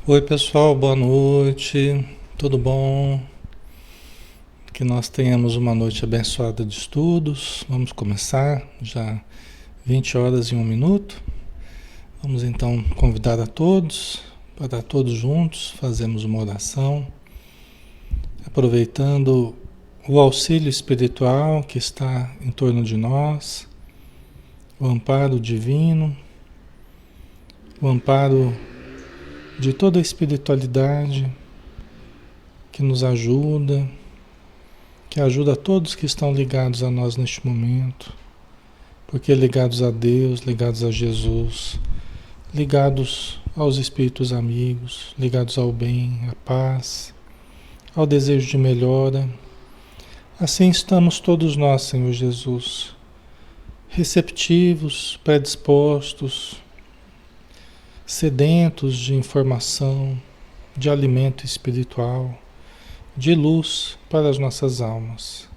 Oi, pessoal, boa noite. Tudo bom? Que nós tenhamos uma noite abençoada de estudos. Vamos começar já 20 horas e 1 minuto. Vamos então convidar a todos para todos juntos fazermos uma oração, aproveitando o auxílio espiritual que está em torno de nós, o amparo divino, o amparo de toda a espiritualidade que nos ajuda, que ajuda a todos que estão ligados a nós neste momento, porque ligados a Deus, ligados a Jesus, ligados aos espíritos amigos, ligados ao bem, à paz, ao desejo de melhora. Assim estamos todos nós, Senhor Jesus, receptivos, predispostos, sedentos de informação, de alimento espiritual, de luz para as nossas almas.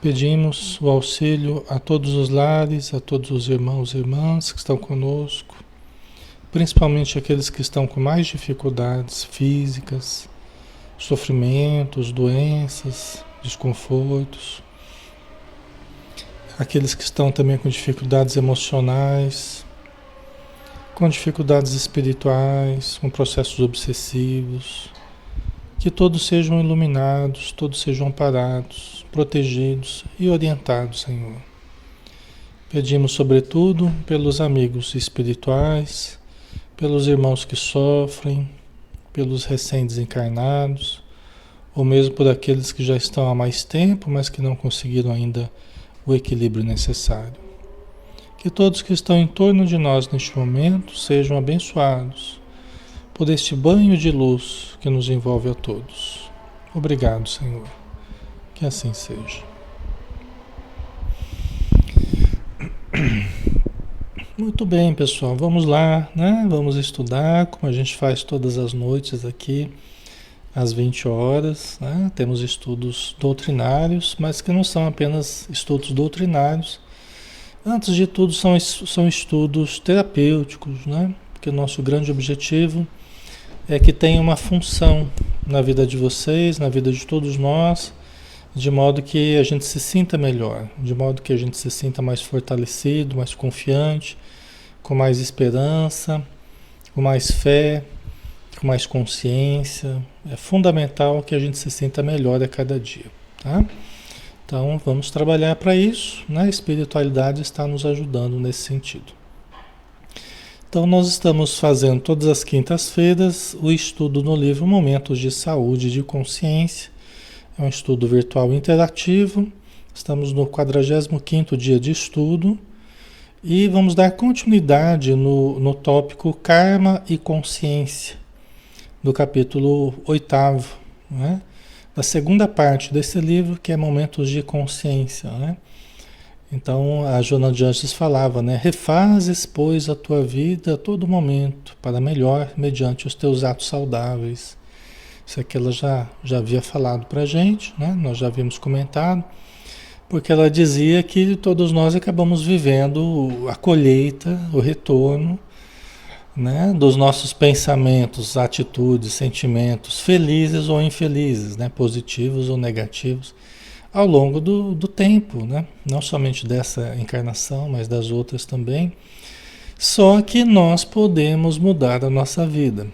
Pedimos o auxílio a todos os lares, a todos os irmãos e irmãs que estão conosco, principalmente aqueles que estão com mais dificuldades físicas, sofrimentos, doenças, desconfortos, aqueles que estão também com dificuldades emocionais, com dificuldades espirituais, com processos obsessivos. Que todos sejam iluminados, todos sejam amparados, protegidos e orientados, Senhor. Pedimos, sobretudo, pelos amigos espirituais, pelos irmãos que sofrem, pelos recém-desencarnados, ou mesmo por aqueles que já estão há mais tempo, mas que não conseguiram ainda o equilíbrio necessário. Que todos que estão em torno de nós neste momento sejam abençoados por este banho de luz que nos envolve a todos. Obrigado, Senhor. Que assim seja. Muito bem, pessoal. Vamos lá, né? Vamos estudar, como a gente faz todas as noites aqui, às 20 horas. Né? Temos estudos doutrinários, mas que não são apenas estudos doutrinários. Antes de tudo, são estudos terapêuticos, né? Porque o nosso grande objetivo é que tenha uma função na vida de vocês, na vida de todos nós, de modo que a gente se sinta melhor, de modo que a gente se sinta mais fortalecido, mais confiante, com mais esperança, com mais fé, com mais consciência. É fundamental que a gente se sinta melhor a cada dia, tá? Então vamos trabalhar para isso, né? A espiritualidade está nos ajudando nesse sentido. Então nós estamos fazendo todas as quintas-feiras o estudo no livro Momentos de Saúde e de Consciência. É um estudo virtual interativo. Estamos no 45º dia de estudo e vamos dar continuidade no tópico Karma e Consciência, do capítulo 8º, né? Da segunda parte desse livro, que é Momentos de Consciência, né? Então, a Joana de Anjos falava, né? Refazes, pois, a tua vida a todo momento, para melhor, mediante os teus atos saudáveis. Isso aqui ela já havia falado para a gente, né? Nós já havíamos comentado, porque ela dizia que todos nós acabamos vivendo a colheita, o retorno, né? Dos nossos pensamentos, atitudes, sentimentos, felizes ou infelizes, né? Positivos ou negativos, ao longo do tempo, né? Não somente dessa encarnação, mas das outras também. Só que nós podemos mudar a nossa vida.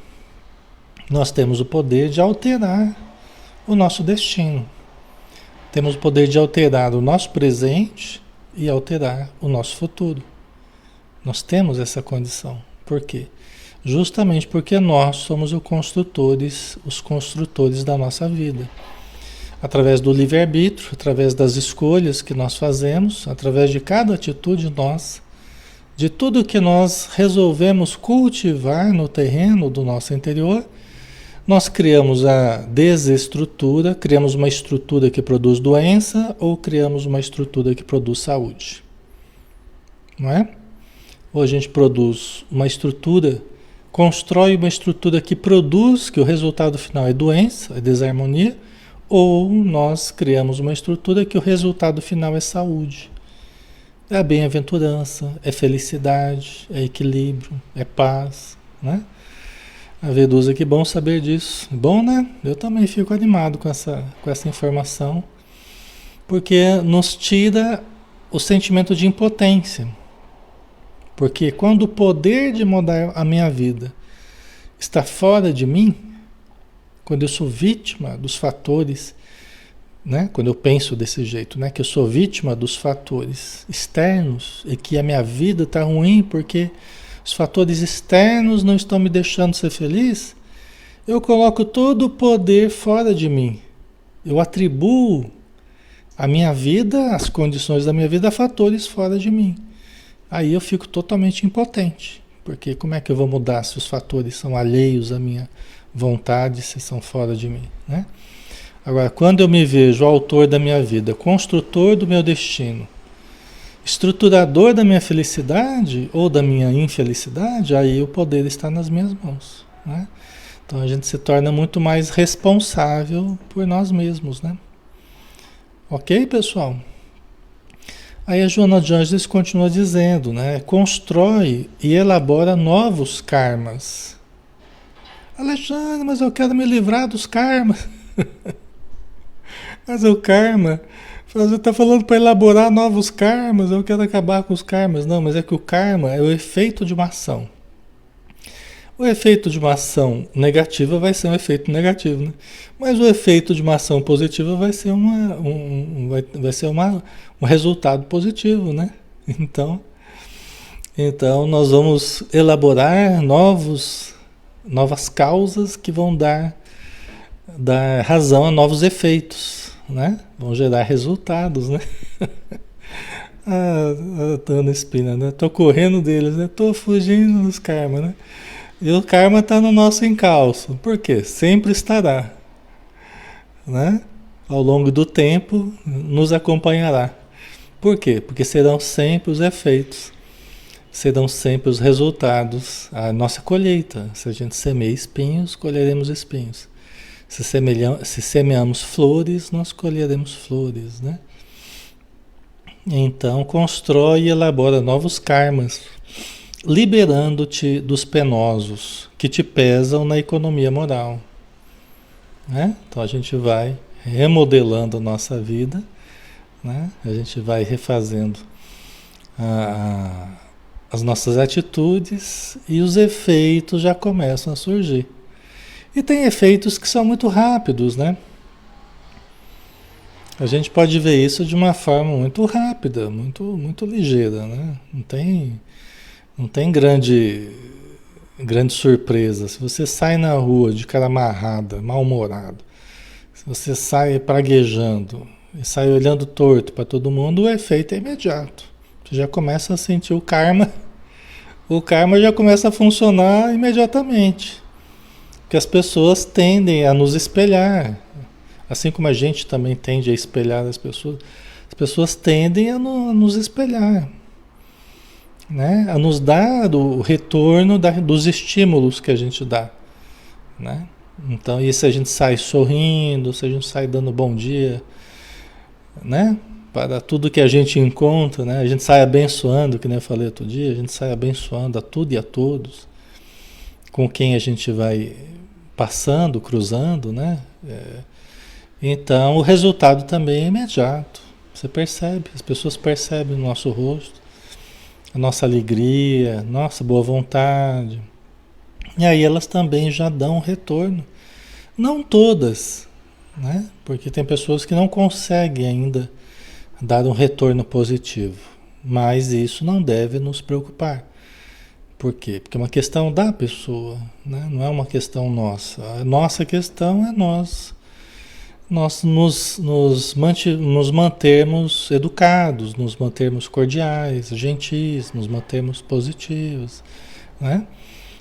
Nós temos o poder de alterar o nosso destino. Temos o poder de alterar o nosso presente e alterar o nosso futuro. Nós temos essa condição. Por quê? Justamente porque nós somos os construtores da nossa vida. Através do livre-arbítrio, através das escolhas que nós fazemos, através de cada atitude nossa, de tudo que nós resolvemos cultivar no terreno do nosso interior, nós criamos a desestrutura, criamos uma estrutura que produz doença ou criamos uma estrutura que produz saúde. Não é? Ou a gente produz uma estrutura, constrói uma estrutura que produz, que o resultado final é doença, é desarmonia, ou nós criamos uma estrutura que o resultado final é saúde. É a bem-aventurança, é felicidade, é equilíbrio, é paz, né? A Vedusa, que bom saber disso. Bom, né? Eu também fico animado com essa informação, porque nos tira o sentimento de impotência. Porque quando o poder de mudar a minha vida está fora de mim, quando eu sou vítima dos fatores, né? Quando eu penso desse jeito, né? Que eu sou vítima dos fatores externos e que a minha vida está ruim porque os fatores externos não estão me deixando ser feliz, eu coloco todo o poder fora de mim. Eu atribuo a minha vida, as condições da minha vida a fatores fora de mim. Aí eu fico totalmente impotente, porque como é que eu vou mudar se os fatores são alheios à minha vontade, se são fora de mim, né? Agora, quando eu me vejo autor da minha vida, construtor do meu destino, estruturador da minha felicidade ou da minha infelicidade, aí o poder está nas minhas mãos, né? Então a gente se torna muito mais responsável por nós mesmos, né? Ok, pessoal? Aí a Joana de Ângeles continua dizendo, né? Constrói e elabora novos karmas. Alexandre, mas eu quero me livrar dos karmas. Mas o karma, você está falando para elaborar novos karmas, eu quero acabar com os karmas. Não, mas é que o karma é o efeito de uma ação. O efeito de uma ação negativa vai ser um efeito negativo, né? Mas o efeito de uma ação positiva vai ser um resultado positivo, né? Então nós vamos elaborar novas causas que vão dar razão a novos efeitos, né? Vão gerar resultados, né? A Ana Espina, né? Tô correndo deles, né? Tô fugindo dos karma, né? E o karma está no nosso encalço. Por quê? Sempre estará, né? Ao longo do tempo nos acompanhará. Por quê? Porque serão sempre os efeitos, serão sempre os resultados, a nossa colheita. Se a gente semeia espinhos, colheremos espinhos. Se semeamos flores, nós colheremos flores, né? Então, constrói e elabora novos karmas, liberando-te dos penosos que te pesam na economia moral, né? Então, a gente vai remodelando a nossa vida, né? A gente vai refazendo as nossas atitudes e os efeitos já começam a surgir. E tem efeitos que são muito rápidos, né? A gente pode ver isso de uma forma muito rápida, muito ligeira, né? Não tem grande surpresa. Se você sai na rua de cara amarrada, mal-humorado, se você sai praguejando e sai olhando torto para todo mundo, o efeito é imediato. Você já começa a sentir o karma já começa a funcionar imediatamente. Porque as pessoas tendem a nos espelhar. Assim como a gente também tende a espelhar as pessoas tendem a nos espelhar, né? A nos dar o retorno dos estímulos que a gente dá, né? Então, e se a gente sai sorrindo, se a gente sai dando bom dia, né? Para tudo que a gente encontra, né? A gente sai abençoando, que nem eu falei outro dia, a gente sai abençoando a tudo e a todos, com quem a gente vai passando, cruzando, né? Então o resultado também é imediato. Você percebe, as pessoas percebem no nosso rosto, a nossa alegria, nossa boa vontade. E aí elas também já dão um retorno. Não todas, né? Porque tem pessoas que não conseguem ainda dar um retorno positivo. Mas isso não deve nos preocupar. Por quê? Porque é uma questão da pessoa, né? Não é uma questão nossa. A nossa questão é nós nos mantermos educados, nos mantermos cordiais, gentis, nos mantermos positivos, né?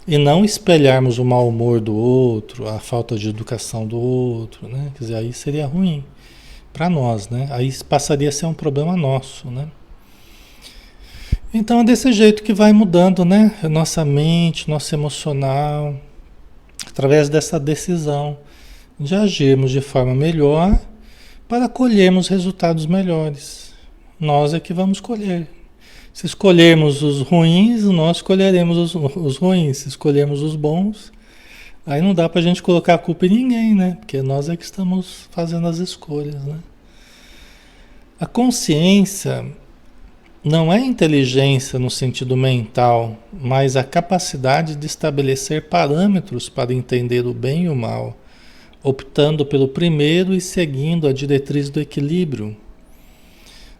E não espelharmos o mau humor do outro, a falta de educação do outro, né? Quer dizer, aí seria ruim para nós, né? Aí passaria a ser um problema nosso, né? Então é desse jeito que vai mudando, né? A nossa mente, nosso emocional, através dessa decisão de agirmos de forma melhor para colhermos resultados melhores. Nós é que vamos colher. Se escolhermos os ruins, nós colheremos os ruins. Se escolhermos os bons, Aí não dá pra gente colocar a culpa em ninguém, né? Porque nós é que estamos fazendo as escolhas, né? A consciência não é inteligência no sentido mental, mas a capacidade de estabelecer parâmetros para entender o bem e o mal, optando pelo primeiro e seguindo a diretriz do equilíbrio,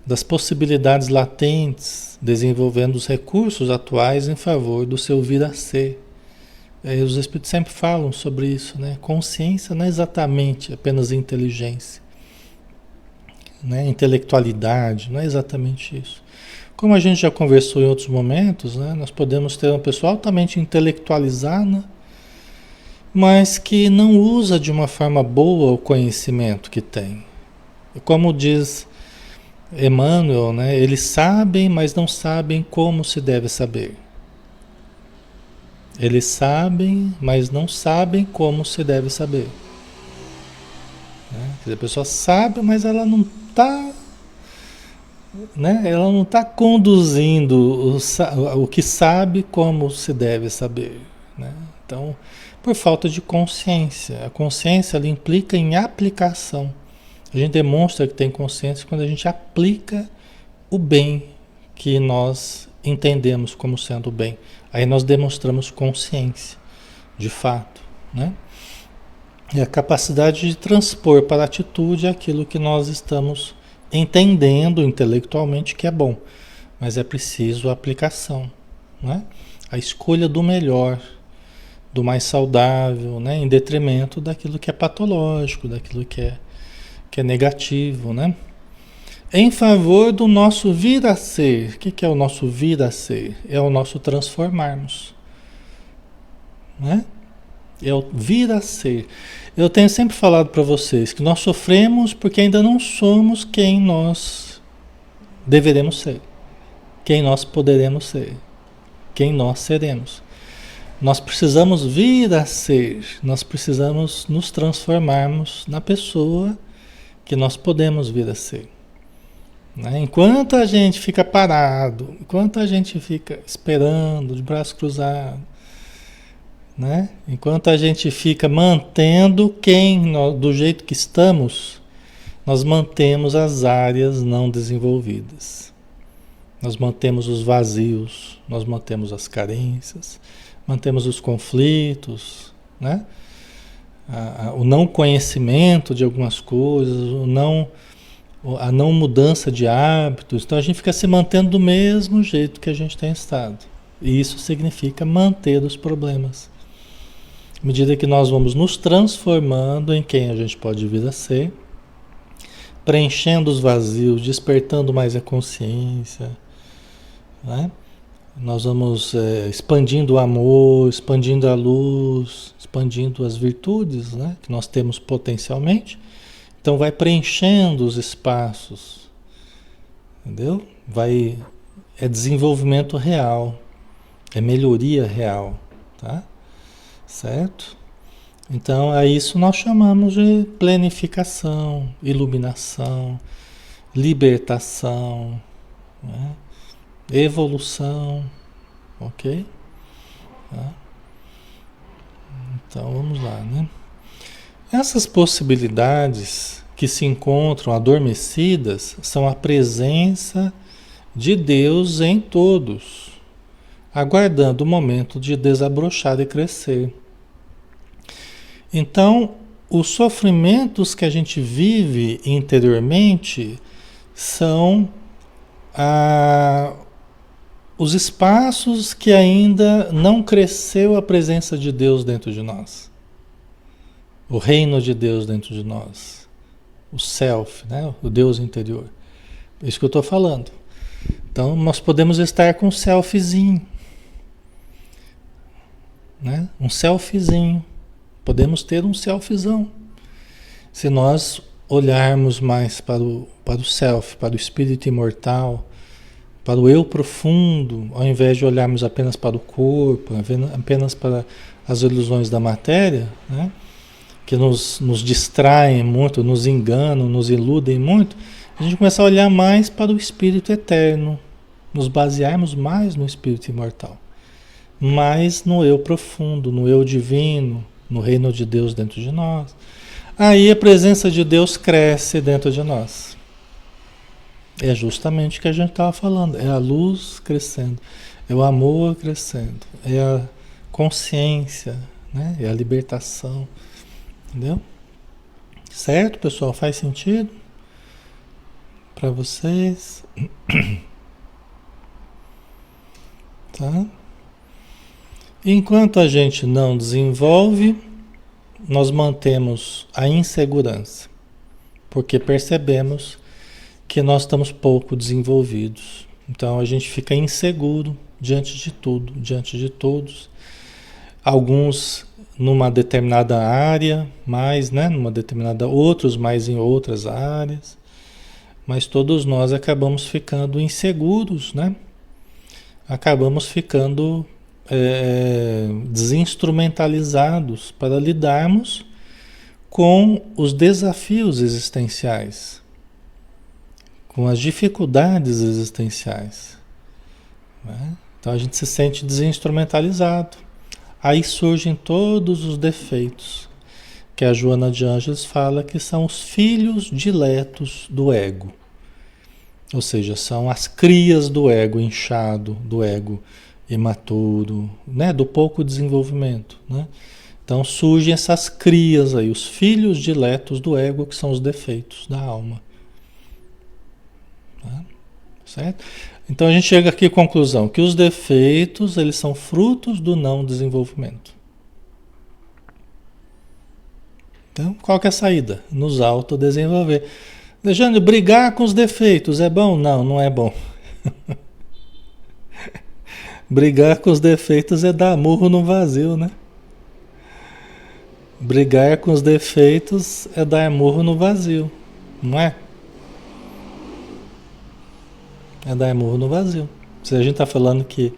das possibilidades latentes, desenvolvendo os recursos atuais em favor do seu vir a ser. Os espíritos sempre falam sobre isso, né? Consciência não é exatamente apenas inteligência, né? Intelectualidade, não é exatamente isso. Como a gente já conversou em outros momentos, né? Nós podemos ter uma pessoa altamente intelectualizada, mas que não usa de uma forma boa o conhecimento que tem. Como diz Emmanuel, né? Eles sabem, mas não sabem como se deve saber. Eles sabem, mas não sabem como se deve saber. Né? Quer dizer, a pessoa sabe, mas ela não está, né? Ela não está conduzindo o que sabe como se deve saber. Né? Então, por falta de consciência. A consciência ela implica em aplicação. A gente demonstra que tem consciência quando a gente aplica o bem que nós entendemos como sendo o bem. Aí nós demonstramos consciência, de fato, né? E a capacidade de transpor para a atitude aquilo que nós estamos entendendo intelectualmente que é bom, mas é preciso a aplicação, né? A escolha do melhor, do mais saudável, né? Em detrimento daquilo que é patológico, daquilo que é negativo, né? Em favor do nosso vir a ser. O que é o nosso vir a ser? É o nosso transformarmos, né? É o vir a ser. Eu tenho sempre falado para vocês que nós sofremos porque ainda não somos quem nós deveremos ser, quem nós poderemos ser, quem nós seremos. Nós precisamos vir a ser, nós precisamos nos transformarmos na pessoa que nós podemos vir a ser. Né? Enquanto a gente fica parado, enquanto a gente fica esperando, de braço cruzado, né? Enquanto a gente fica mantendo do jeito que estamos, nós mantemos as áreas não desenvolvidas. Nós mantemos os vazios, nós mantemos as carências, mantemos os conflitos, né? O não conhecimento de algumas coisas, a não mudança de hábitos. Então a gente fica se mantendo do mesmo jeito que a gente tem estado. E isso significa manter os problemas. À medida que nós vamos nos transformando em quem a gente pode vir a ser, preenchendo os vazios, despertando mais a consciência, né? Nós vamos expandindo o amor, expandindo a luz, expandindo as virtudes, né, que nós temos potencialmente. Então vai preenchendo os espaços, entendeu? É desenvolvimento real, é melhoria real, tá? Certo? Então a isso nós chamamos de planificação, iluminação, libertação, né? Evolução, ok? Tá? Então vamos lá, né? Essas possibilidades que se encontram adormecidas são a presença de Deus em todos, aguardando o momento de desabrochar e crescer. Então, os sofrimentos que a gente vive interiormente são os espaços que ainda não cresceu a presença de Deus dentro de nós. O reino de Deus dentro de nós. O self, né? O Deus interior. É isso que eu estou falando. Então, nós podemos estar com um selfzinho. Né? Um selfzinho. Podemos ter um selfzão. Se nós olharmos mais para o self, para o espírito imortal, para o eu profundo, ao invés de olharmos apenas para o corpo, apenas para as ilusões da matéria, né? Que nos distraem muito, nos enganam, nos iludem muito, a gente começa a olhar mais para o espírito eterno, nos basearmos mais no espírito imortal, mais no eu profundo, no eu divino, no reino de Deus dentro de nós. Aí a presença de Deus cresce dentro de nós. É justamente o que a gente estava falando. É a luz crescendo, é o amor crescendo, é a consciência, né? É a libertação. Entendeu? Certo, pessoal? Faz sentido para vocês? Tá? Enquanto a gente não desenvolve, nós mantemos a insegurança, porque percebemos que nós estamos pouco desenvolvidos. Então a gente fica inseguro diante de tudo, diante de todos. Alguns numa determinada área, mais, né, numa determinada, outros mais em outras áreas. Mas todos nós acabamos ficando inseguros, né? Acabamos ficando desinstrumentalizados para lidarmos com os desafios existenciais, com as dificuldades existenciais, né? Então a gente se sente desinstrumentalizado. Aí surgem todos os defeitos que a Joana de Ângeles fala que são os filhos diletos do ego. Ou seja, são as crias do ego inchado, do ego imaturo, né? Do pouco desenvolvimento, né? Então surgem essas crias aí, os filhos diletos do ego, que são os defeitos da alma. Tá? Certo? Então a gente chega aqui à conclusão que os defeitos, eles são frutos do não desenvolvimento. Então, qual que é a saída? Nos autodesenvolver. Alexandre, brigar com os defeitos é bom? Não, não é bom. Brigar com os defeitos é dar murro no vazio, né? Brigar com os defeitos é dar murro no vazio, não é? É dar murro no vazio. Se a gente está falando que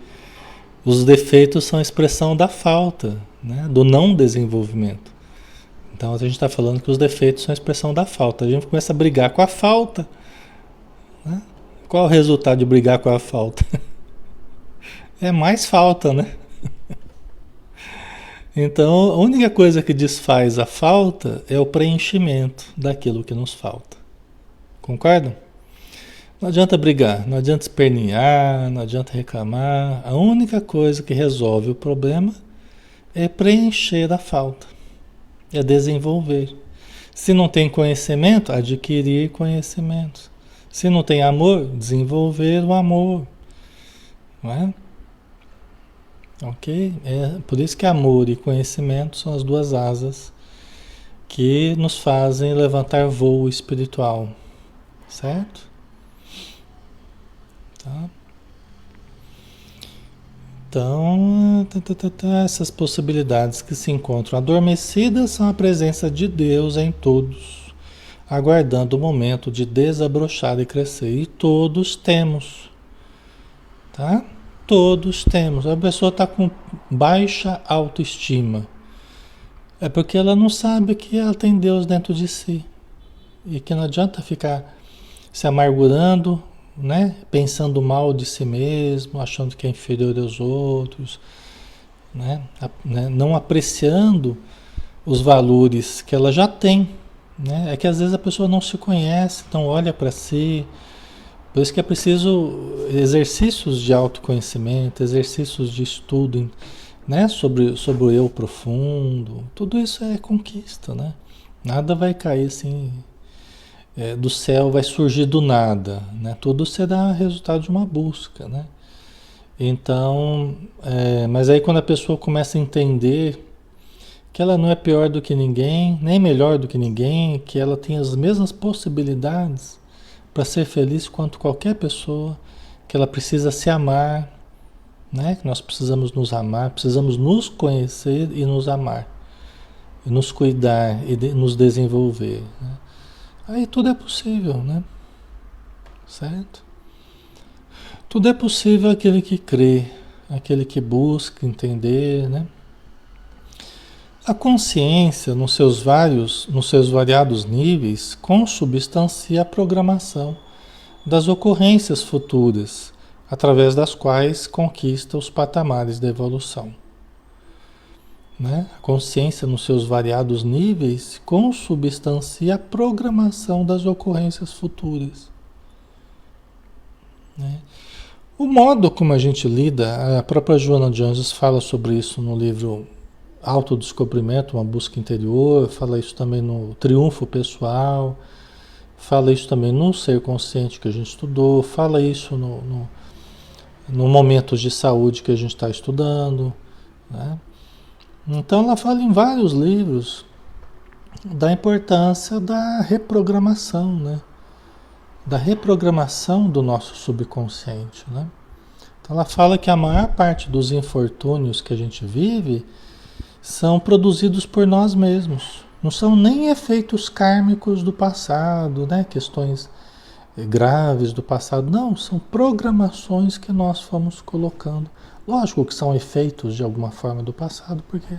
os defeitos são a expressão da falta, né? Do não desenvolvimento. Então a gente está falando que os defeitos são a expressão da falta. A gente começa a brigar com a falta, né? Qual é o resultado de brigar com a falta? É mais falta, né? Então a única coisa que desfaz a falta é o preenchimento daquilo que nos falta. Concordam? Não adianta brigar, não adianta espernear, não adianta reclamar. A única coisa que resolve o problema é preencher a falta. É desenvolver. Se não tem conhecimento, adquirir conhecimento. Se não tem amor, desenvolver o amor. Não é? Ok? É por isso que amor e conhecimento são as duas asas que nos fazem levantar voo espiritual. Certo? Tá? Então, essas possibilidades que se encontram adormecidas são a presença de Deus em todos, aguardando o momento de desabrochar e crescer. E todos temos, tá? Todos temos. A pessoa está com baixa autoestima. É porque ela não sabe que ela tem Deus dentro de si. E que não adianta ficar se amargurando, né? Pensando mal de si mesmo, achando que é inferior aos outros, né? Não apreciando os valores que ela já tem, né? É que às vezes a pessoa não se conhece, então olha para si. Por isso que é preciso exercícios de autoconhecimento, exercícios de estudo, né? Sobre o eu profundo. Tudo isso é conquista, né? Nada vai cair assim do céu, vai surgir do nada, né? Tudo será resultado de uma busca, né? Então, mas aí quando a pessoa começa a entender que ela não é pior do que ninguém, nem melhor do que ninguém, que ela tem as mesmas possibilidades para ser feliz quanto qualquer pessoa, que ela precisa se amar, né? Que nós precisamos nos amar, precisamos nos conhecer e nos amar, e nos cuidar e nos desenvolver, né? Aí tudo é possível, né? Certo? Tudo é possível àquele que crê, aquele que busca entender, né? A consciência, nos seus variados níveis, consubstancia a programação das ocorrências futuras, através das quais conquista os patamares da evolução. né? A consciência nos seus variados níveis consubstancia a programação das ocorrências futuras, né? O modo como a gente lida, a própria Joana de Anjos fala sobre isso no livro Autodescobrimento, uma busca interior, fala isso também no Triunfo Pessoal, fala isso também no Ser Consciente que a gente estudou, fala isso no Momentos de Saúde que a gente está estudando, né? Então ela fala em vários livros da importância da reprogramação, né? Da reprogramação do nosso subconsciente, né? Então ela fala que a maior parte dos infortúnios que a gente vive são produzidos por nós mesmos. Não são nem efeitos kármicos do passado, né? Questões graves do passado. Não, são programações que nós fomos colocando. Lógico que são efeitos de alguma forma do passado, porque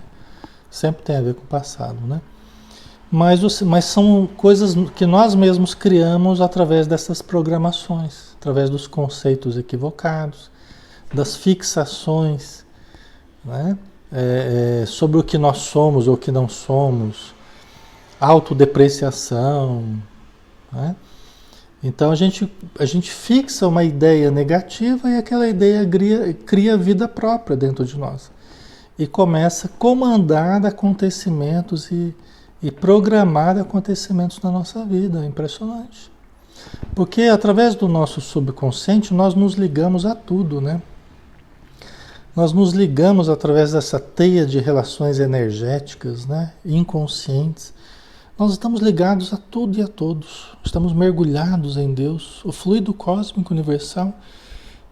sempre tem a ver com o passado, né? Mas são coisas que nós mesmos criamos através dessas programações, através dos conceitos equivocados, das fixações, né? Sobre o que nós somos ou o que não somos, autodepreciação, né? Então a gente fixa uma ideia negativa e aquela ideia cria vida própria dentro de nós. E começa a comandar acontecimentos e programar acontecimentos na nossa vida. É impressionante. Porque através do nosso subconsciente nós nos ligamos a tudo, né? Nós nos ligamos através dessa teia de relações energéticas, né? Inconscientes. Nós estamos ligados a tudo e a todos. Estamos mergulhados em Deus. O fluido cósmico universal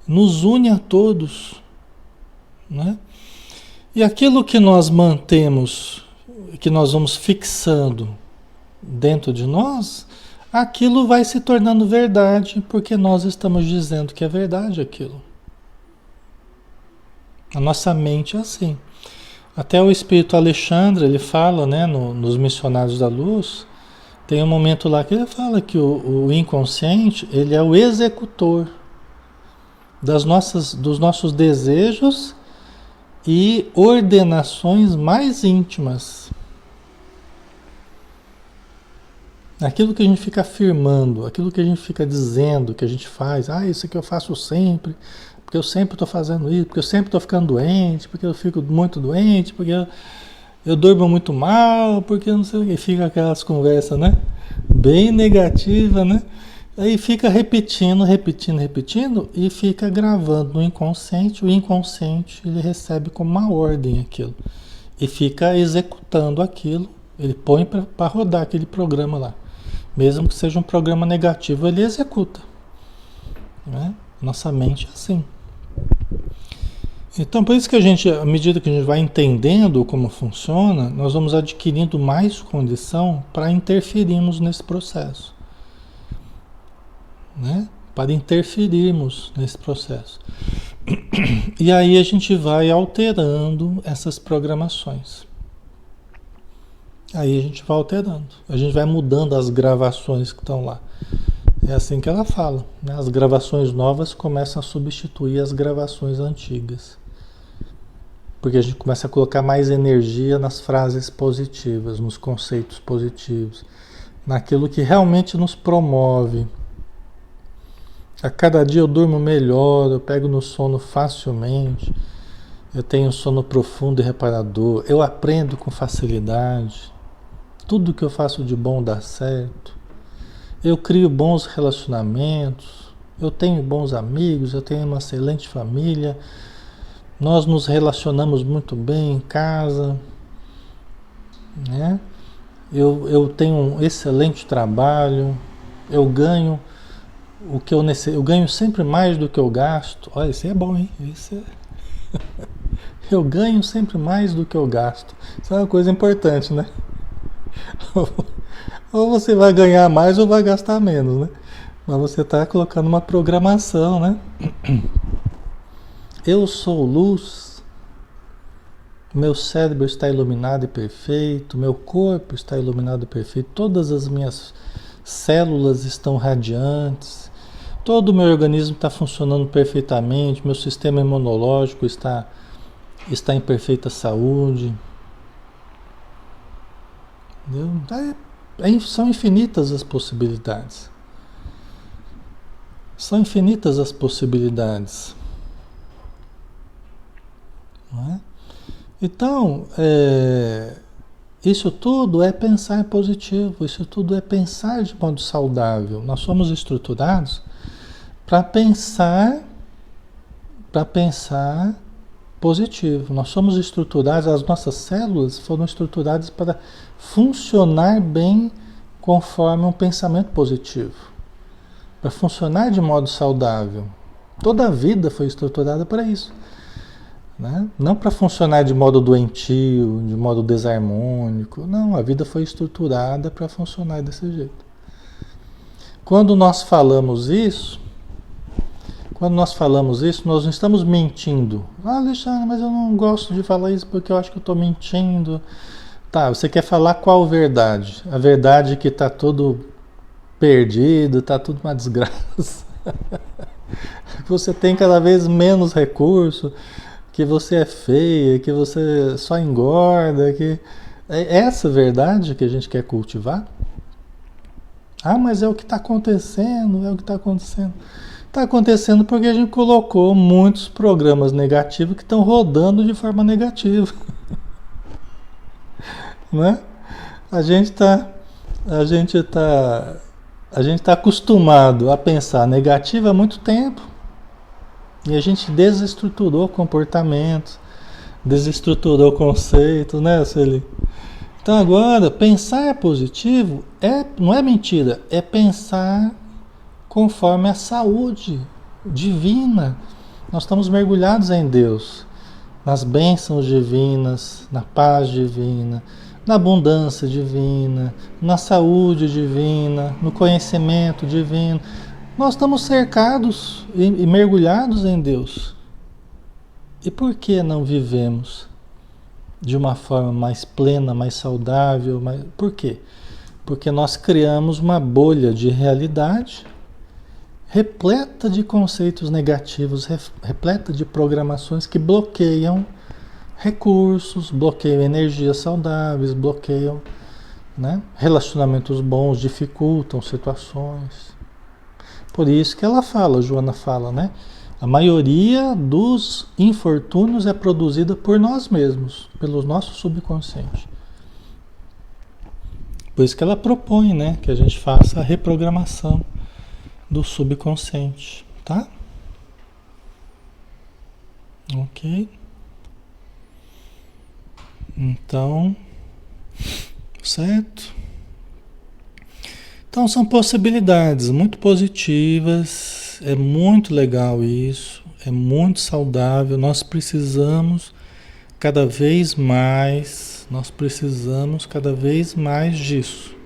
nos une a todos, né? E aquilo que nós mantemos, que nós vamos fixando dentro de nós, aquilo vai se tornando verdade, porque nós estamos dizendo que é verdade aquilo. A nossa mente é assim. Até o Espírito Alexandre, ele fala, né, nos Missionários da Luz, tem um momento lá que ele fala que o inconsciente, ele é o executor dos nossos desejos e ordenações mais íntimas. Aquilo que a gente fica afirmando, aquilo que a gente fica dizendo, que a gente faz, isso aqui eu faço sempre, porque eu sempre estou fazendo isso, porque eu sempre estou ficando doente, porque eu fico muito doente, porque eu durmo muito mal, porque eu não sei o que. Fica aquelas conversas, né? Bem negativa, né? Aí fica repetindo e fica gravando no inconsciente. O inconsciente ele recebe como uma ordem aquilo e fica executando aquilo. Ele põe para rodar aquele programa lá. Mesmo que seja um programa negativo, ele executa, né? Nossa mente é assim. Então, por isso que a gente, à medida que a gente vai entendendo como funciona, nós vamos adquirindo mais condição para interferirmos nesse processo, né? Para interferirmos nesse processo. E aí a gente vai alterando essas programações. Aí a gente vai alterando, a gente vai mudando as gravações que estão lá. É assim que ela fala, né? As gravações novas começam a substituir as gravações antigas. Porque a gente começa a colocar mais energia nas frases positivas, nos conceitos positivos, naquilo que realmente nos promove. A cada dia eu durmo melhor, eu pego no sono facilmente, eu tenho sono profundo e reparador, eu aprendo com facilidade, tudo que eu faço de bom dá certo, eu crio bons relacionamentos, eu tenho bons amigos, eu tenho uma excelente família, nós nos relacionamos muito bem em casa, né? Eu tenho um excelente trabalho, eu ganho o que eu ganho sempre mais do que eu gasto. Olha, isso é bom, hein? Eu ganho sempre mais do que eu gasto. Isso é uma coisa importante, né? Ou você vai ganhar mais ou vai gastar menos, né? Mas você está colocando uma programação, né? Eu sou luz, meu cérebro está iluminado e perfeito, meu corpo está iluminado e perfeito, todas as minhas células estão radiantes, todo o meu organismo está funcionando perfeitamente, meu sistema imunológico está em perfeita saúde, Entendeu? São infinitas as possibilidades. São infinitas as possibilidades. Não é? Então, isso tudo é pensar positivo, isso tudo é pensar de modo saudável. Nós somos estruturados para pensar positivo. Nós somos estruturados, as nossas células foram estruturadas para funcionar bem conforme um pensamento positivo, para funcionar de modo saudável. Toda a vida foi estruturada para isso, né? Não para funcionar de modo doentio, de modo desarmônico. Não, a vida foi estruturada para funcionar desse jeito. Quando nós falamos isso, nós não estamos mentindo. Ah, Alexandre, mas eu não gosto de falar isso porque eu acho que eu estou mentindo. Tá, você quer falar qual verdade? A verdade que está tudo perdido, está tudo uma desgraça. Que você tem cada vez menos recurso, que você é feia, que você só engorda, que é essa verdade que a gente quer cultivar? Ah, mas é o que está acontecendo, é o que está acontecendo. Está acontecendo porque a gente colocou muitos programas negativos que estão rodando de forma negativa, né? A gente está acostumado a pensar negativo há muito tempo e a gente desestruturou comportamentos, desestruturou conceitos, né, Celi? Então agora pensar positivo não é mentira, é pensar conforme a saúde divina. Nós estamos mergulhados em Deus, nas bênçãos divinas, na paz divina, na abundância divina, na saúde divina, no conhecimento divino. Nós estamos cercados e mergulhados em Deus. E por que não vivemos de uma forma mais plena, mais saudável? Por quê? Porque nós criamos uma bolha de realidade repleta de conceitos negativos, repleta de programações que bloqueiam recursos, bloqueiam energias saudáveis, bloqueiam, né, relacionamentos bons, dificultam situações. Por isso que Joana fala, né? A maioria dos infortúnios é produzida por nós mesmos, pelo nosso subconsciente. Por isso que ela propõe, né, que a gente faça a reprogramação do subconsciente, tá? Ok. Então, certo? Então são possibilidades muito positivas, é muito legal isso, é muito saudável. Nós precisamos cada vez mais disso.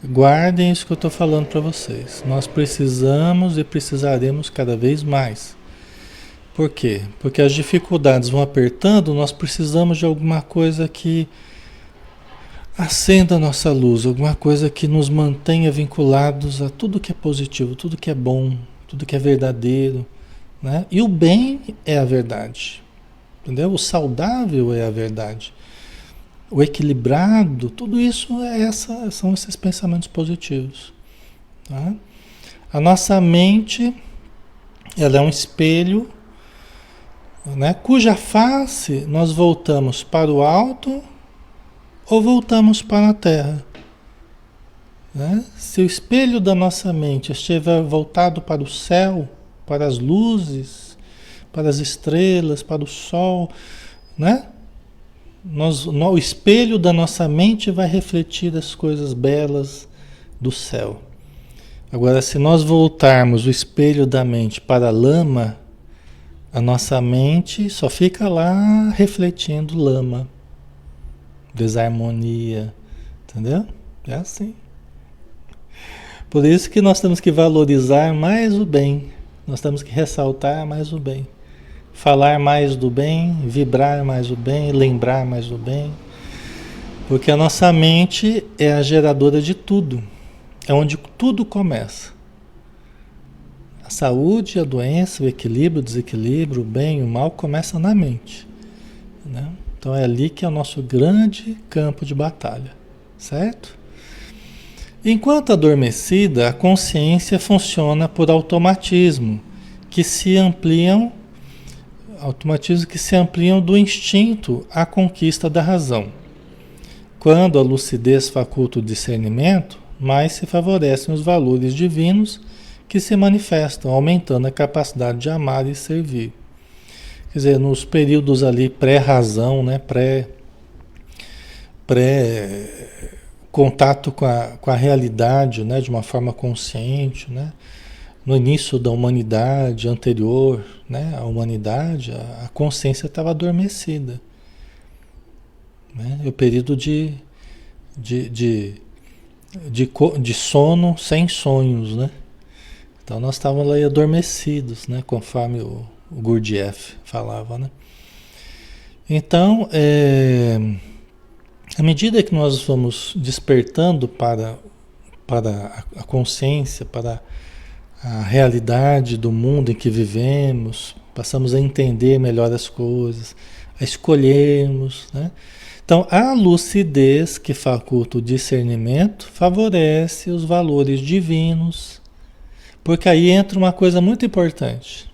Guardem isso que eu estou falando para vocês. Nós precisamos e precisaremos cada vez mais. Por quê? Porque as dificuldades vão apertando, nós precisamos de alguma coisa que acenda a nossa luz, alguma coisa que nos mantenha vinculados a tudo que é positivo, tudo que é bom, tudo que é verdadeiro, né? E o bem é a verdade, entendeu? O saudável é a verdade. O equilibrado, tudo isso são esses pensamentos positivos, tá? A nossa mente, ela é um espelho, né, cuja face nós voltamos para o alto ou voltamos para a terra, né? Se o espelho da nossa mente estiver voltado para o céu, para as luzes, para as estrelas, para o sol, né? O espelho da nossa mente vai refletir as coisas belas do céu. Agora, se nós voltarmos o espelho da mente para a lama, a nossa mente só fica lá refletindo lama, desarmonia, entendeu? É assim. Por isso que nós temos que valorizar mais o bem, nós temos que ressaltar mais o bem. Falar mais do bem, vibrar mais o bem, lembrar mais do bem. Porque a nossa mente é a geradora de tudo. É onde tudo começa. A saúde, a doença, o equilíbrio, o desequilíbrio, o bem e o mal começa na mente, né? Então é ali que é o nosso grande campo de batalha. certo? Enquanto adormecida, a consciência funciona por automatismos que se ampliam do instinto à conquista da razão. Quando a lucidez faculta o discernimento, mais se favorecem os valores divinos que se manifestam, aumentando a capacidade de amar e servir. Quer dizer, nos períodos ali pré-razão, né, pré-contato com a realidade, né, de uma forma consciente, né, no início da humanidade anterior, né, à humanidade, a consciência estava adormecida. Né, é o período de sono sem sonhos, né? Então nós estávamos lá adormecidos, né, conforme o Gurdjieff falava, né? Então, à medida que nós vamos despertando para a consciência, para a realidade do mundo em que vivemos, passamos a entender melhor as coisas, a escolhermos, né? Então, a lucidez que faculta o discernimento favorece os valores divinos, porque aí entra uma coisa muito importante.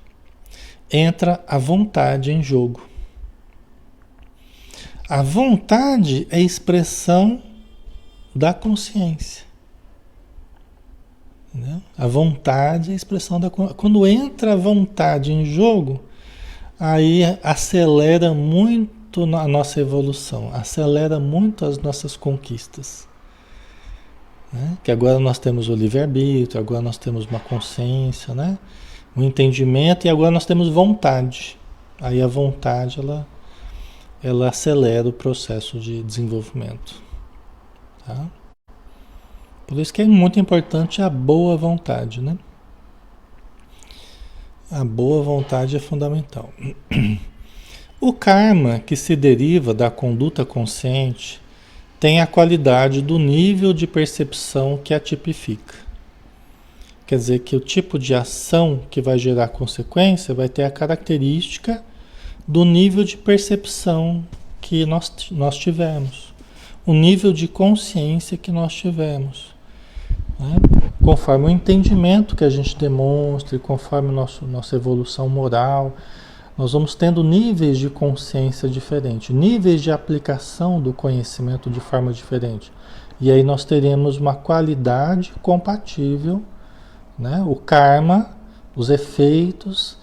Entra a vontade em jogo. A vontade é a expressão da consciência. Entendeu? A vontade é a expressão da consciência. Quando entra a vontade em jogo, aí acelera muito a nossa evolução, acelera muito as nossas conquistas. Né? Que agora nós temos o livre-arbítrio, agora nós temos uma consciência, né? Um entendimento, e agora nós temos vontade. Aí a vontade, ela acelera o processo de desenvolvimento. Tá? Por isso que é muito importante a boa vontade, né? A boa vontade é fundamental. O karma que se deriva da conduta consciente tem a qualidade do nível de percepção que a tipifica. Quer dizer que o tipo de ação que vai gerar consequência vai ter a característica do nível de percepção que nós tivemos, o nível de consciência que nós tivemos. Né? Conforme o entendimento que a gente demonstre, conforme nossa evolução moral, nós vamos tendo níveis de consciência diferentes, níveis de aplicação do conhecimento de forma diferente. E aí nós teremos uma qualidade compatível, né? O karma, os efeitos,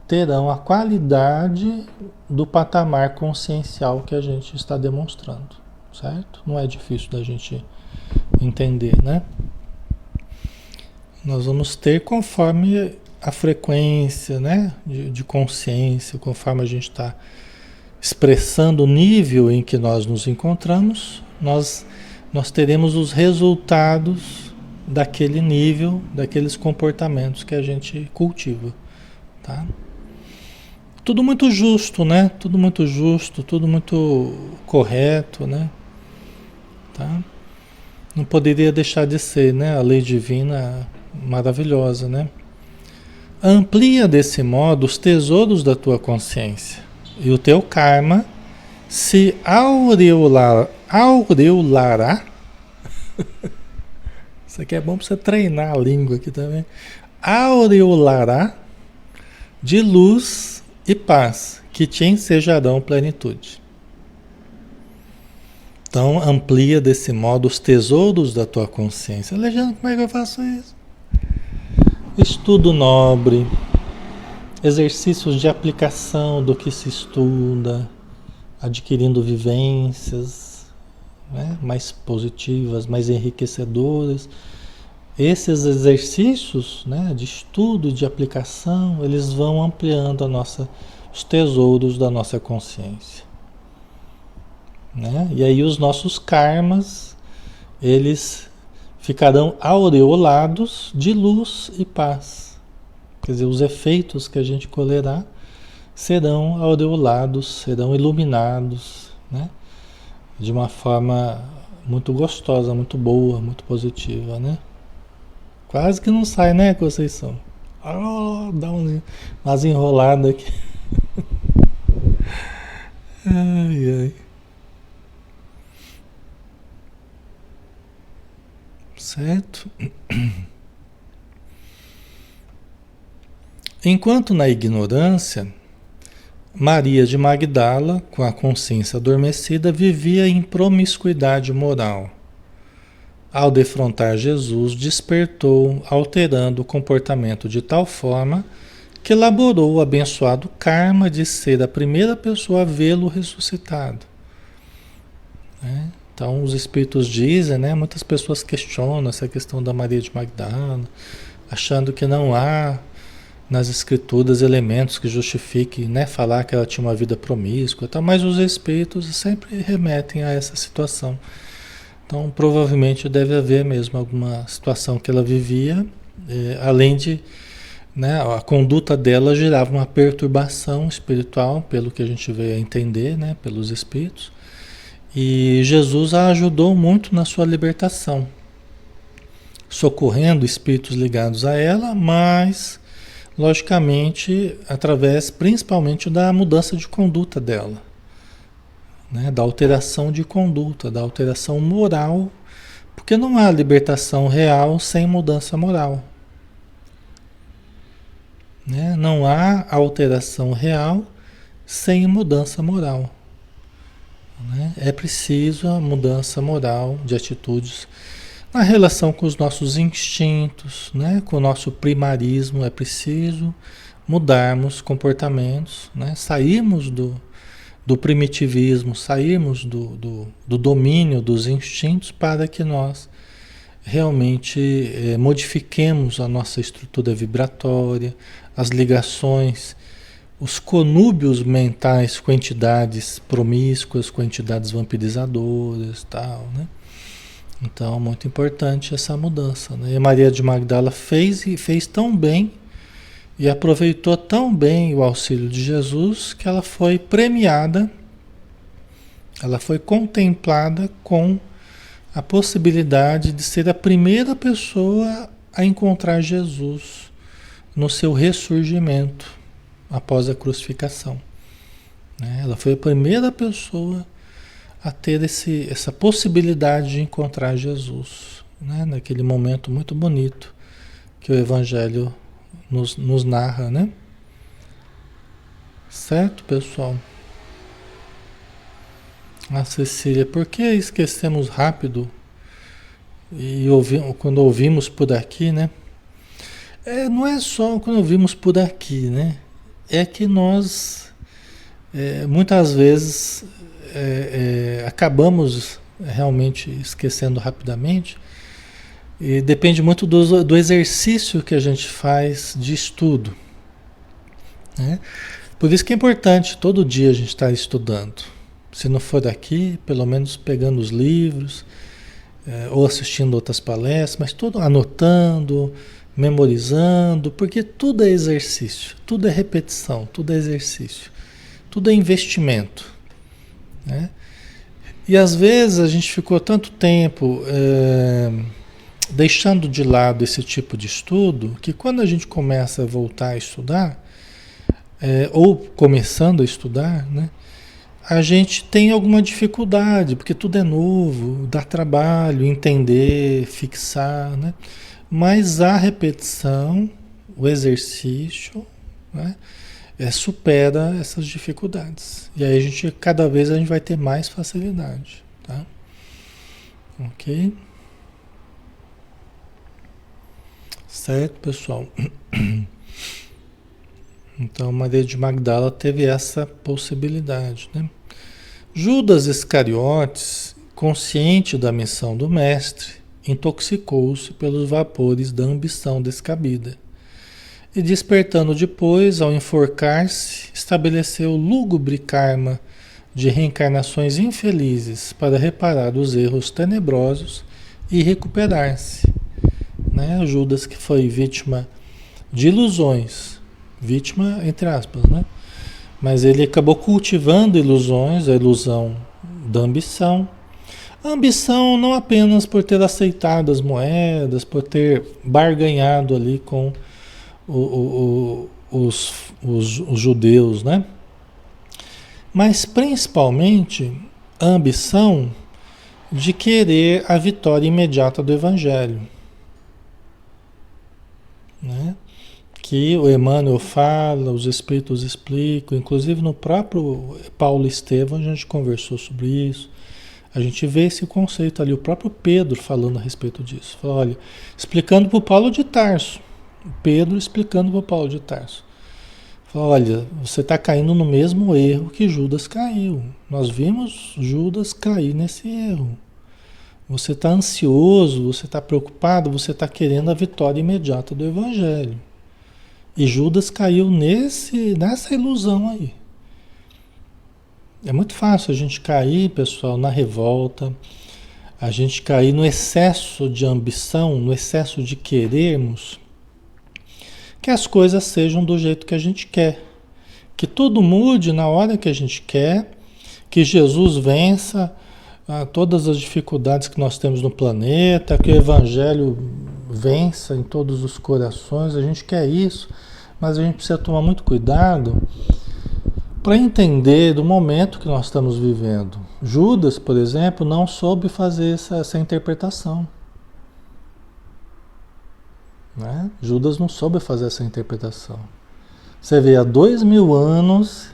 terão a qualidade do patamar consciencial que a gente está demonstrando, certo? Não é difícil da gente entender, né? Nós vamos ter conforme a frequência, né, de consciência, conforme a gente está expressando o nível em que nós nos encontramos, nós teremos os resultados daquele nível, daqueles comportamentos que a gente cultiva, tá? Tudo muito justo, né? Tudo muito justo, tudo muito correto, né? Tá? Não poderia deixar de ser, né? A lei divina maravilhosa, né? Amplia desse modo os tesouros da tua consciência e o teu karma se aureolará. Isso aqui é bom para você treinar a língua aqui também. Aureolará de luz e paz que te ensejarão plenitude. Então amplia desse modo os tesouros da tua consciência. Alexandre, como é que eu faço isso? Estudo nobre, exercícios de aplicação do que se estuda, adquirindo vivências, né, mais positivas, mais enriquecedoras. Esses exercícios, né, de estudo e de aplicação, eles vão ampliando os tesouros da nossa consciência. Né? E aí os nossos karmas, eles ficarão aureolados de luz e paz. Quer dizer, os efeitos que a gente colherá serão aureolados, serão iluminados, né? De uma forma muito gostosa, muito boa, muito positiva, né? Quase que não sai, né, Conceição? Dá umas enroladas aqui. Ai, ai. certo? Enquanto na ignorância, Maria de Magdala, com a consciência adormecida, vivia em promiscuidade moral. Ao defrontar Jesus, despertou, alterando o comportamento de tal forma que elaborou o abençoado karma de ser a primeira pessoa a vê-lo ressuscitado. Né? Então, os espíritos dizem, né? Muitas pessoas questionam essa questão da Maria de Magdala, achando que não há nas escrituras elementos que justifiquem, né, falar que ela tinha uma vida promíscua, tá? Mas os espíritos sempre remetem a essa situação. Então, provavelmente deve haver mesmo alguma situação que ela vivia, além de, né, a conduta dela gerava uma perturbação espiritual, pelo que a gente veio a entender, né, pelos espíritos. E Jesus a ajudou muito na sua libertação, socorrendo espíritos ligados a ela, mas logicamente através principalmente da mudança de conduta dela, né? Da alteração de conduta, da alteração moral, porque não há libertação real sem mudança moral, né? Não há alteração real sem mudança moral, né? É preciso a mudança moral de atitudes na relação com os nossos instintos, né? Com o nosso primarismo. É preciso mudarmos comportamentos, né? Sairmos do primitivismo, sairmos do domínio dos instintos para que nós realmente modifiquemos a nossa estrutura vibratória, as ligações, os conúbios mentais com entidades promíscuas, com entidades vampirizadoras, tal, né? Então, muito importante essa mudança, né? E Maria de Magdala fez e fez tão bem e aproveitou tão bem o auxílio de Jesus que ela foi premiada, ela foi contemplada com a possibilidade de ser a primeira pessoa a encontrar Jesus no seu ressurgimento após a crucificação, né? Ela foi a primeira pessoa a ter essa possibilidade de encontrar Jesus, né? Naquele momento muito bonito que o Evangelho nos narra, né? Certo, pessoal? A Cecília, por que esquecemos rápido e quando ouvimos por aqui, né? Não é só quando ouvimos por aqui, né? É que nós muitas vezes acabamos realmente esquecendo rapidamente, e depende muito do exercício que a gente faz de estudo, né? Por isso que é importante todo dia a gente estar estudando. Se não for aqui, pelo menos pegando os livros, ou assistindo outras palestras, mas tudo anotando, memorizando, porque tudo é exercício, tudo é repetição, tudo é exercício, tudo é investimento, né? E às vezes a gente ficou tanto tempo deixando de lado esse tipo de estudo, que quando a gente começa a voltar a estudar, ou começando a estudar, né, a gente tem alguma dificuldade, porque tudo é novo, dá trabalho entender, fixar, né? Mas a repetição, o exercício, né, supera essas dificuldades. E aí cada vez a gente vai ter mais facilidade, tá? Ok? Certo, pessoal? Então, Maria de Magdala teve essa possibilidade, né? Judas Iscariotes, consciente da missão do Mestre, intoxicou-se pelos vapores da ambição descabida. E despertando depois, ao enforcar-se, estabeleceu lúgubre karma de reencarnações infelizes para reparar os erros tenebrosos e recuperar-se, né? Judas, que foi vítima de ilusões, vítima entre aspas, né? Mas ele acabou cultivando ilusões, a ilusão da ambição. A ambição não apenas por ter aceitado as moedas, por ter barganhado ali com os judeus, né? Mas principalmente a ambição de querer a vitória imediata do Evangelho, né? Que o Emmanuel fala, os Espíritos explicam, inclusive no próprio Paulo Estevam a gente conversou sobre isso. A gente vê esse conceito ali, o próprio Pedro falando a respeito disso. Fala, olha, explicando para o Paulo de Tarso, Pedro explicando para o Paulo de Tarso. Fala, olha, você está caindo no mesmo erro que Judas caiu. Nós vimos Judas cair nesse erro. Você está ansioso, você está preocupado, você está querendo a vitória imediata do Evangelho. E Judas caiu nessa ilusão aí. É muito fácil a gente cair, pessoal, na revolta, a gente cair no excesso de ambição, no excesso de querermos que as coisas sejam do jeito que a gente quer, que tudo mude na hora que a gente quer, que Jesus vença todas as dificuldades que nós temos no planeta, que o Evangelho vença em todos os corações. A gente quer isso, mas a gente precisa tomar muito cuidado para entender do momento que nós estamos vivendo. Judas, por exemplo, não soube fazer essa interpretação. Né? Judas não soube fazer essa interpretação. Você vê, há 2000 anos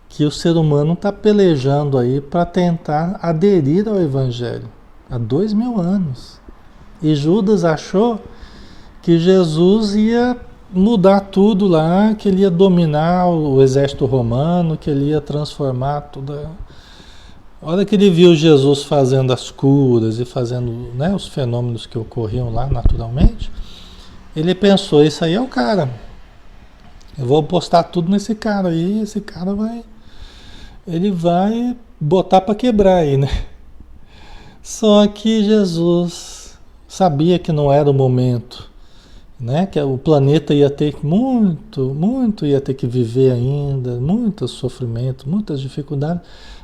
que o ser humano está pelejando aí para tentar aderir ao Evangelho. Há 2000 anos. E Judas achou que Jesus ia mudar tudo lá, que ele ia dominar o exército romano, que ele ia transformar tudo. A hora que ele viu Jesus fazendo as curas e fazendo, né, os fenômenos que ocorriam lá naturalmente, ele pensou, isso aí é o cara. Eu vou postar tudo nesse cara aí, esse cara ele vai botar para quebrar aí, né? Só que Jesus sabia que não era o momento, né? Que o planeta ia ter muito ia ter que viver ainda, muito sofrimento, muitas dificuldades,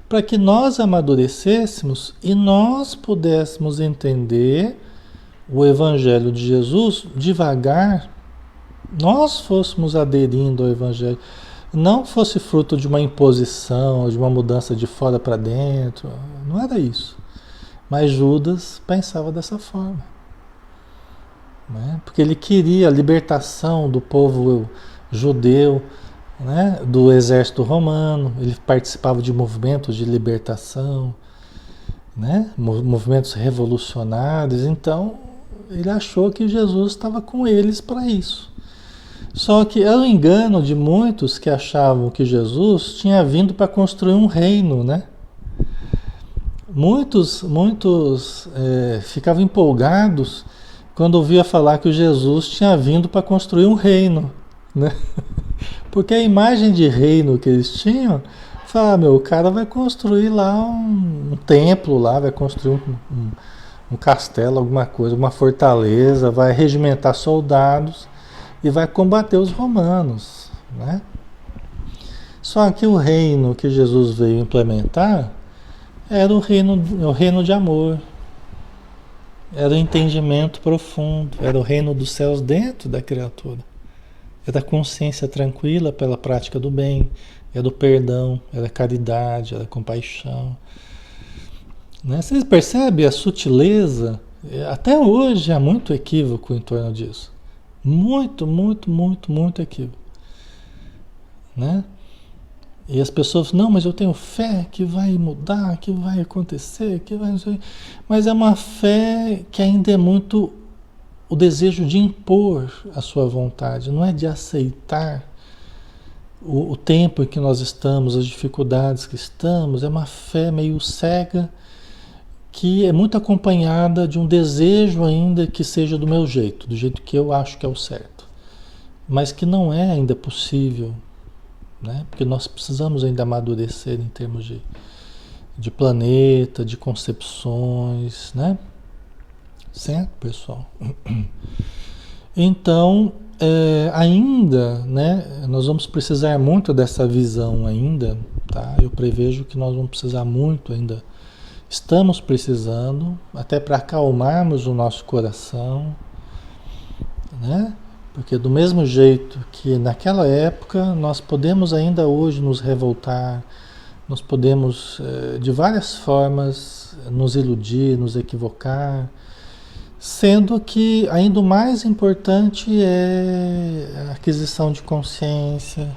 para que nós amadurecêssemos e nós pudéssemos entender o Evangelho de Jesus devagar, nós fôssemos aderindo ao Evangelho, não fosse fruto de uma imposição, de uma mudança de fora para dentro, não era isso. Mas Judas pensava dessa forma, né? Porque ele queria a libertação do povo judeu, né? Do exército romano, ele participava de movimentos de libertação, né? Movimentos revolucionários, então ele achou que Jesus estava com eles para isso. Só que era o engano de muitos que achavam que Jesus tinha vindo para construir um reino, né? Muitos ficavam empolgados quando ouvia falar que Jesus tinha vindo para construir um reino, né? Porque a imagem de reino que eles tinham, fala, o cara vai construir lá um templo lá, vai construir um castelo, alguma coisa, uma fortaleza, vai regimentar soldados e vai combater os romanos, né? Só que o reino que Jesus veio implementar era o reino de amor, era o entendimento profundo, era o reino dos céus dentro da criatura, era a consciência tranquila pela prática do bem, era o perdão, era a caridade, era a compaixão, né? Vocês percebem a sutileza? Até hoje há muito equívoco em torno disso. Muito equívoco, né? E as pessoas, não, mas eu tenho fé que vai mudar, que vai acontecer, que vai... Mas é uma fé que ainda é muito o desejo de impor a sua vontade, não é de aceitar o tempo em que nós estamos, as dificuldades que estamos. É uma fé meio cega, que é muito acompanhada de um desejo ainda que seja do meu jeito, do jeito que eu acho que é o certo, mas que não é ainda possível, né? Porque nós precisamos ainda amadurecer em termos de planeta, de concepções, né? Certo, pessoal? Então, ainda, né, nós vamos precisar muito dessa visão ainda, tá? Eu prevejo que nós vamos precisar muito ainda. Estamos precisando, até para acalmarmos o nosso coração, né? Porque do mesmo jeito que naquela época nós podemos ainda hoje nos revoltar, Nós podemos, de várias formas, nos iludir, nos equivocar, sendo que ainda o mais importante é a aquisição de consciência,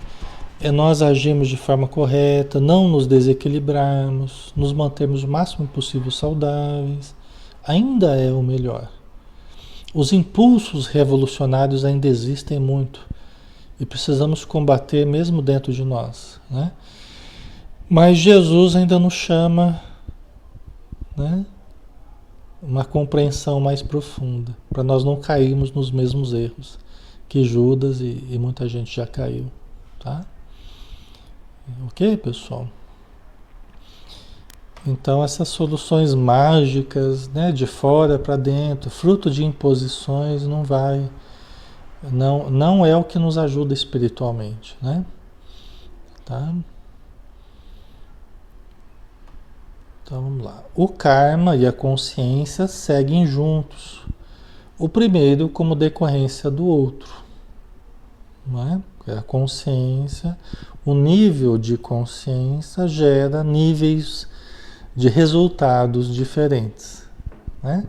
é nós agirmos de forma correta, não nos desequilibrarmos, nos mantermos o máximo possível saudáveis, ainda é o melhor. Os impulsos revolucionários ainda existem muito e precisamos combater mesmo dentro de nós, né? Mas Jesus ainda nos chama, né, uma compreensão mais profunda, para nós não cairmos nos mesmos erros que Judas e muita gente já caiu, tá? Ok, pessoal? Então essas soluções mágicas, né, de fora para dentro, fruto de imposições, não é o que nos ajuda espiritualmente, né? Tá? Então vamos lá. O karma e a consciência seguem juntos. O primeiro como decorrência do outro, não é? A consciência, o nível de consciência gera níveis de resultados diferentes, né?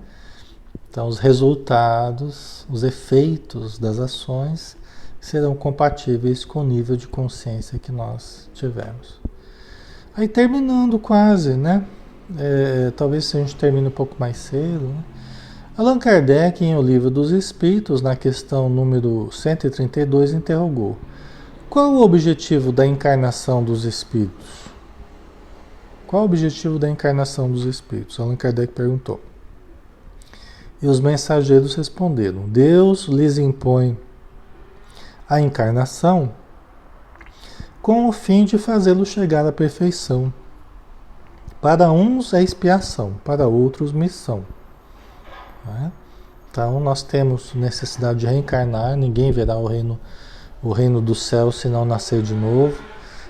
Então os resultados, os efeitos das ações serão compatíveis com o nível de consciência que nós tivermos. Aí terminando quase, né? Talvez a gente termine um pouco mais cedo, né? Allan Kardec, em O Livro dos Espíritos, na questão número 132, interrogou: qual o objetivo da encarnação dos espíritos? Qual o objetivo da encarnação dos espíritos? Allan Kardec perguntou. E os mensageiros responderam: Deus lhes impõe a encarnação com o fim de fazê-los chegar à perfeição. Para uns é expiação, para outros missão. Né? Então nós temos necessidade de reencarnar, ninguém verá o reino do céu se não nascer de novo.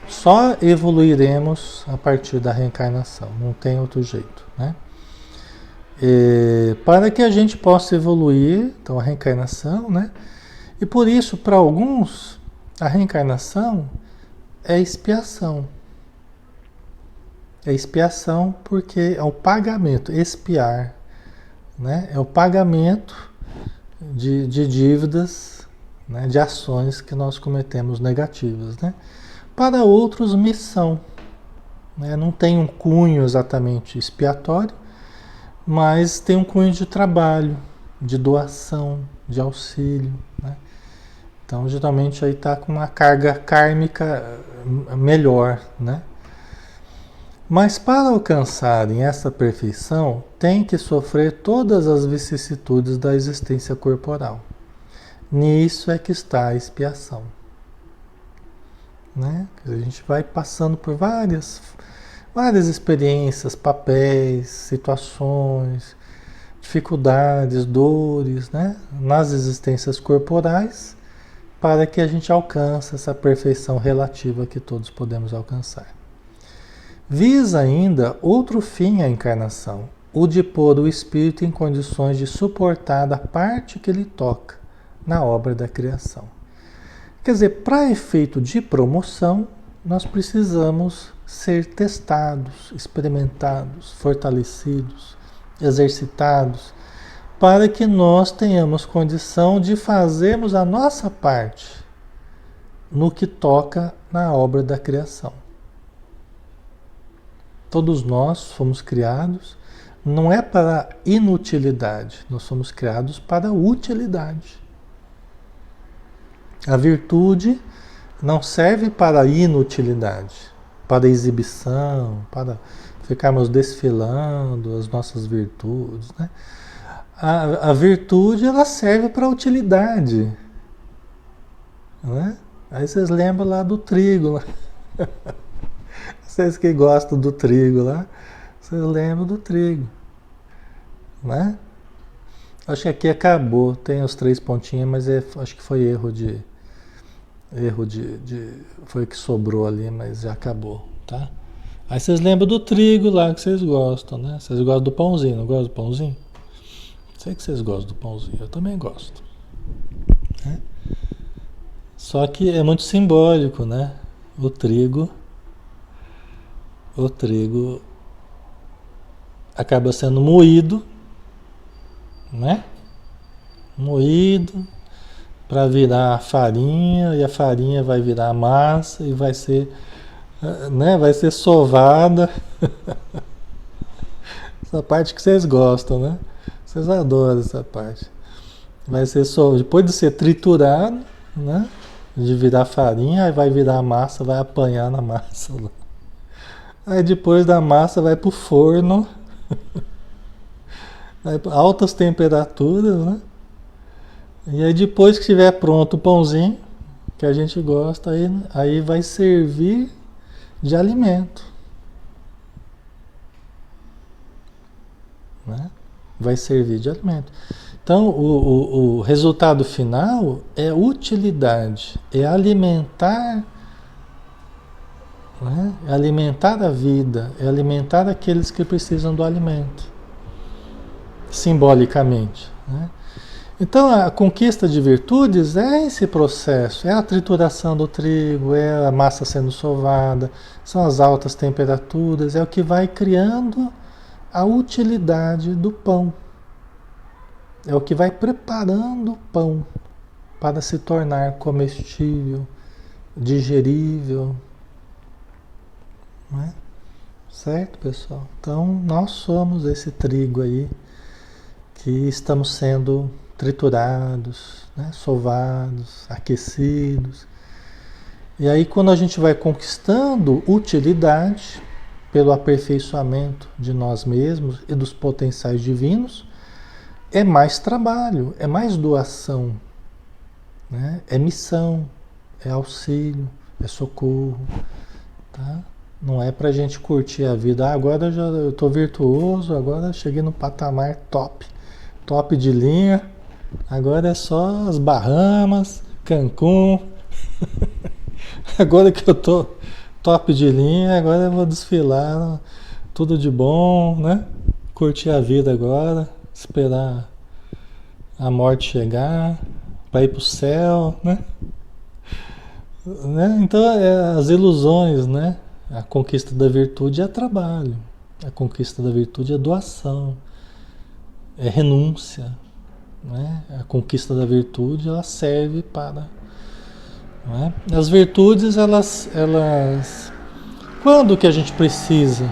Só evoluiremos a partir da reencarnação, não tem outro jeito, né? Para que a gente possa evoluir, então a reencarnação, né? E por isso, para alguns, a reencarnação é expiação. É expiação porque é o pagamento, expiar, né? É o pagamento de dívidas, né? De ações que nós cometemos negativas, né? Para outros, missão, né? Não tem um cunho exatamente expiatório, mas tem um cunho de trabalho, de doação, de auxílio, né? Então, geralmente aí está com uma carga kármica melhor, né? Mas para alcançarem essa perfeição, tem que sofrer todas as vicissitudes da existência corporal. Nisso é que está a expiação, né? A gente vai passando por várias experiências, papéis, situações, dificuldades, dores, né? Nas existências corporais, para que a gente alcance essa perfeição relativa que todos podemos alcançar. Visa ainda outro fim à encarnação, o de pôr o espírito em condições de suportar a parte que lhe toca na obra da criação. Quer dizer, para efeito de promoção, nós precisamos ser testados, experimentados, fortalecidos, exercitados, para que nós tenhamos condição de fazermos a nossa parte no que toca na obra da criação. Todos nós fomos criados, não é para inutilidade, nós somos criados para utilidade. A virtude não serve para inutilidade, para exibição, para ficarmos desfilando as nossas virtudes, né? A virtude, ela serve para utilidade, né? Aí vocês lembram lá do trigo, lá. Vocês que gostam do trigo lá, vocês lembram do trigo, né? Acho que aqui acabou, tem os 3 pontinhos, mas acho que foi erro de foi o que sobrou ali, mas já acabou, tá? Aí vocês lembram do trigo lá que vocês gostam, né? Vocês gostam do pãozinho, não gostam do pãozinho? Sei que vocês gostam do pãozinho, eu também gosto, né? Só que é muito simbólico, né? O trigo o trigo acaba sendo moído, né? Moído para virar farinha, e a farinha vai virar massa e vai ser, né? Vai ser sovada. Essa parte que vocês gostam, né? Vocês adoram essa parte. Vai ser só depois de ser triturado, né? De virar farinha, aí vai virar massa, vai apanhar na massa. Aí depois da massa vai pro forno, aí altas temperaturas, né? E aí depois que estiver pronto o pãozinho, que a gente gosta, aí vai servir de alimento, né? Vai servir de alimento. Então, o resultado final é utilidade, é alimentar, né? É alimentar a vida, é alimentar aqueles que precisam do alimento, simbolicamente, né? Então, a conquista de virtudes é esse processo, é a trituração do trigo, é a massa sendo sovada, são as altas temperaturas, é o que vai criando a utilidade do pão. É o que vai preparando o pão para se tornar comestível, digerível, né? Certo, pessoal? Então, nós somos esse trigo aí que estamos sendo triturados, né? Sovados, aquecidos. E aí, quando a gente vai conquistando utilidade pelo aperfeiçoamento de nós mesmos e dos potenciais divinos, é mais trabalho, é mais doação, né? É missão, é auxílio, é socorro, tá? Não é pra gente curtir a vida. Ah, agora eu tô virtuoso, agora eu cheguei no patamar top, top de linha. Agora é só as Bahamas, Cancún. Agora que eu tô top de linha, agora eu vou desfilar tudo de bom, né? Curtir a vida agora, esperar a morte chegar, para ir para o céu, né? Então, as ilusões, né? A conquista da virtude é trabalho, a conquista da virtude é doação, é renúncia, né? A conquista da virtude, ela serve para... Né? As virtudes, elas... Quando que a gente precisa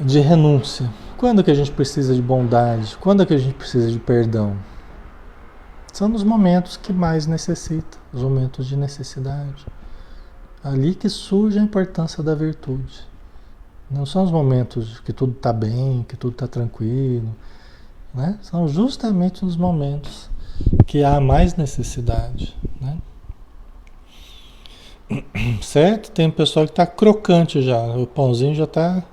de renúncia? Quando que a gente precisa de bondade? Quando que a gente precisa de perdão? São nos momentos que mais necessita, os momentos de necessidade. Ali que surge a importância da virtude. Não são os momentos que tudo está bem, que tudo está tranquilo, né? São justamente nos momentos que há mais necessidade, né? Certo? Tem um pessoal que está crocante já, o pãozinho já está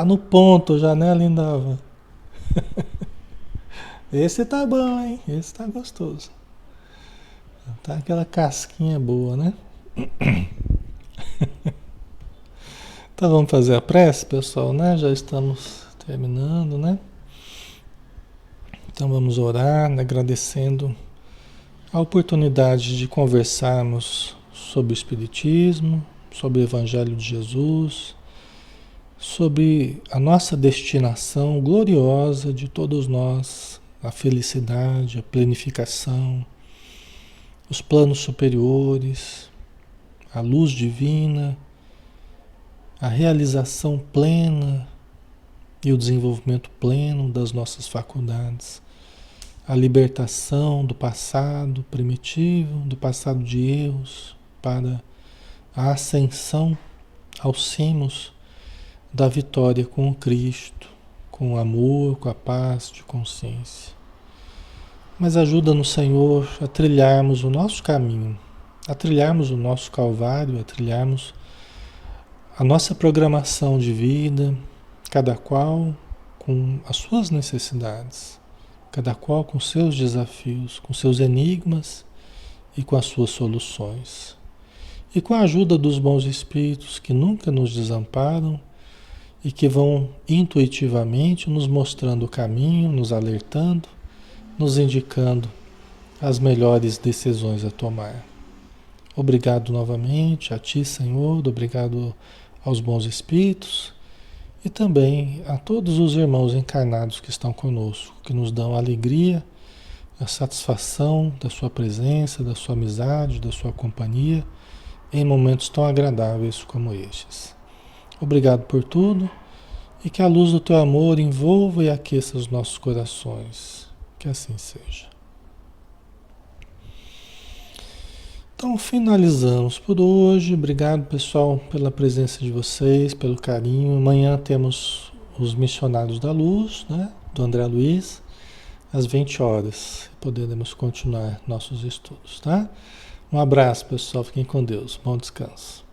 no ponto já, né, Lindava? Esse tá bom, hein? Esse tá gostoso. Tá aquela casquinha boa, né? Então vamos fazer a prece, pessoal, né? Já estamos terminando, né? Então vamos orar, né? Agradecendo a oportunidade de conversarmos sobre o Espiritismo, sobre o Evangelho de Jesus, sobre a nossa destinação gloriosa de todos nós, a felicidade, a planificação, os planos superiores, a luz divina, a realização plena e o desenvolvimento pleno das nossas faculdades, a libertação do passado primitivo, do passado de erros, para a ascensão aos cimos da vitória com o Cristo, com o amor, com a paz de consciência. Mas ajuda-nos, Senhor, a trilharmos o nosso caminho, a trilharmos o nosso calvário, a trilharmos a nossa programação de vida, cada qual com as suas necessidades, cada qual com seus desafios, com seus enigmas e com as suas soluções. E com a ajuda dos bons espíritos que nunca nos desamparam e que vão intuitivamente nos mostrando o caminho, nos alertando, nos indicando as melhores decisões a tomar. Obrigado novamente a Ti, Senhor, obrigado aos bons espíritos e também a todos os irmãos encarnados que estão conosco, que nos dão a alegria, a satisfação da Sua presença, da Sua amizade, da Sua companhia em momentos tão agradáveis como estes. Obrigado por tudo e que a luz do Teu amor envolva e aqueça os nossos corações. Que assim seja. Então, finalizamos por hoje. Obrigado, pessoal, pela presença de vocês, pelo carinho. Amanhã temos os Missionários da Luz, né, do André Luiz, às 20 horas. Poderemos continuar nossos estudos, tá? Um abraço, pessoal. Fiquem com Deus. Bom descanso.